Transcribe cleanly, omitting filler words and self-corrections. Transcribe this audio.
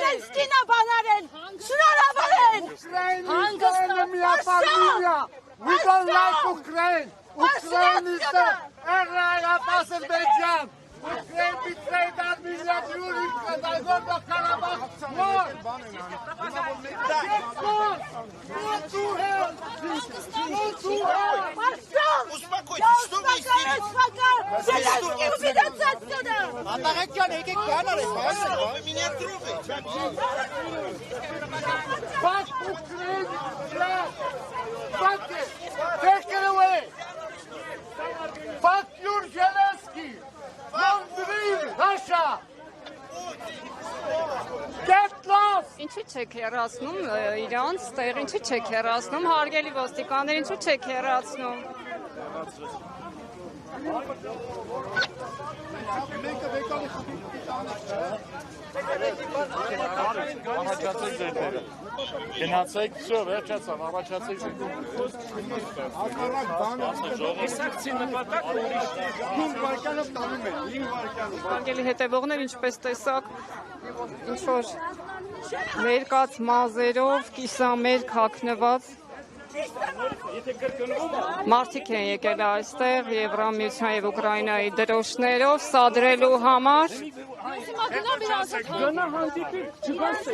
Զելենսկին է բանարել, շնորհավոր են։ We don't like Ukraine. Ukraine is the ally of Azerbaijan. Ukraine betrayed Armenia during the Nagorno-Karabakh war. Go to hell. Успокойтесь, что вы истерите? Зеленский уберется отсюда. Вы меня трогаете. Fuck Ukraine. Fuck it. Take it away. Fuck your Zelensky. Don't dream Russia. Get lost. Ինչու չեք հեռացնում իրանց տեղ, ինչու չեք հեռացնում հարգելի ոստիկաններ, ինչու չեք հեռացնում։ Գնացեք, всё, վերջացավ, առաջացեք ձեր։ Այս ակցիայի նպատակը ուրիշ է։ 5 վայրկյանով տանում են, 5 վայրկյանով։ Հարգելի հետևողներ, ինչպես տեսակ, ինչ որ ներկած մազերով, կիսամերկ հագնված մարդիկ են եկել այստեղ Եվրամիության եւ Ուկրաինայի դրոշներով սադրելու համար։ Գնա հանդիպի, չգասե,